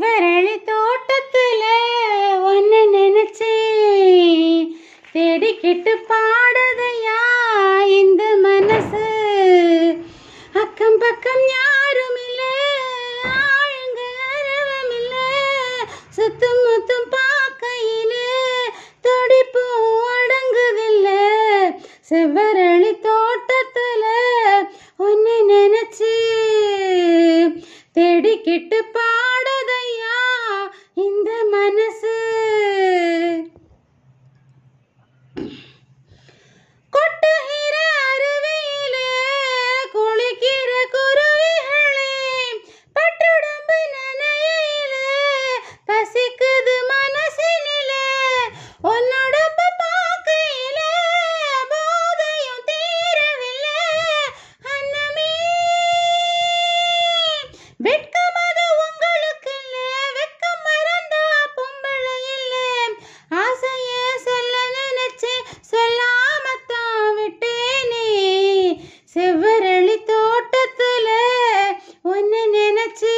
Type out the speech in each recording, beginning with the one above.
செவ்வரளி தோட்டத்துல ஒன்னு நினைச்சே தேடிக்கிட்டு பாடுதையா இந்த மனசு. அக்கம் பக்கம் யாரும் இல்ல, ஆளுங்க அரவம் இல்ல, சுத்தும் முத்தும் பார்க்கையில துடிப்பும் அடங்குதில்ல. செவ்வரளி தோட்டத்துல ஒன்னு நினைச்சு தேடிக்கிட்டு பாடுதையா இந்த மனசு. கொட்டுகிற அருவியில குளிக்கிற குருவிகளே, பட்டுடம்பு நனையில பசிக்குது மனசினில, உன்னுடம்பு பார்க்கையில போதையும் தீரவில்லை அன்னமே. வெட்கம் அது உங்களுக்கு இல்ல, வெட்கம் மறந்தா பொம்பளை இல்ல, ஆசைய சொல்ல நினைச்சே சொல்லாமத்தான் விட்டேனே. செவ்வரளி தோட்டத்துல ஒன்னு நினைச்சு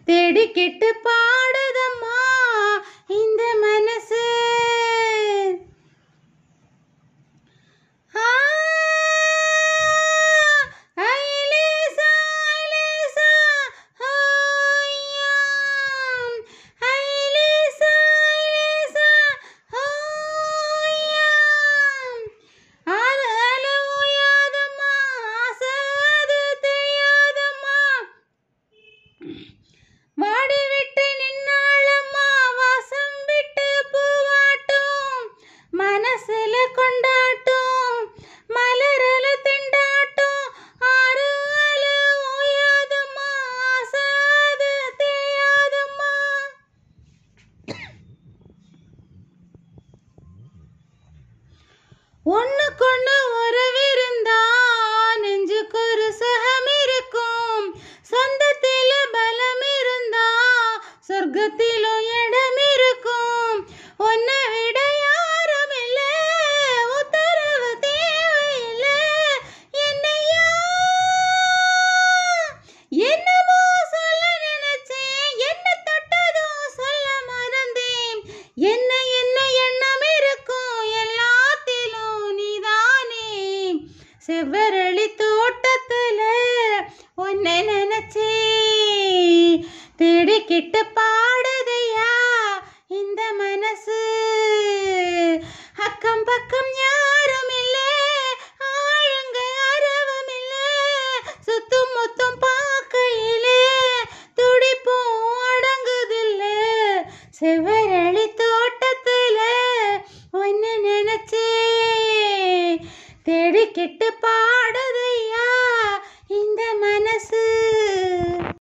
தேடிக்கிட்டு பாடுதம்மா இந்த மனசு. ஐலேசா ஐலேசா ஹோய்யாம், ஐலேசா ஐலேசா ஹோய்யாம். ஆறு அலை ஓயாதம்மா, ஆசை அது தெரியாதம்மா, வாடி விட்டு நின்னாளம்மா வாசம் விட்டு பூவாட்டும், மனசுல கொண்டாட்டும் மலரல திண்டாட்டும். ஆறு அலை ஓயாதம்மா, ஆசை அது தெரியாதம்மா. ஒண்ணுக்கொண்ணு உறவிருந்தா நெஞ்சுக்கு ஒரு சுகம் இருக்கும், சொந்தத்தில பலம் இருந்தா சொர்க்கத்திலும் இடம் இருக்கும். உன்னை விட யாரும் இல்ல, உத்தரவு தேவையில்ல. என்னையா என்னமோ சொல்ல நினைச்சேன், என்ன தொட்டதும் சொல்ல மறந்தேன். என்ன என்ன எண்ணம் இருக்கும் எல்லாத்திலும் நீதானே. செவ்வரளி தோட்டத்துல ஒன்னை நினைச்சே தேடிக்கிட்டு பாடுதையா இந்த மனசு. அக்கம் பக்கம் யாரும் இல்ல, ஆளுங்க அரவம் இல்ல, சுத்தும் முத்தும் பார்க்கையில துடிப்பும் அடங்குதில்ல. செவ்வ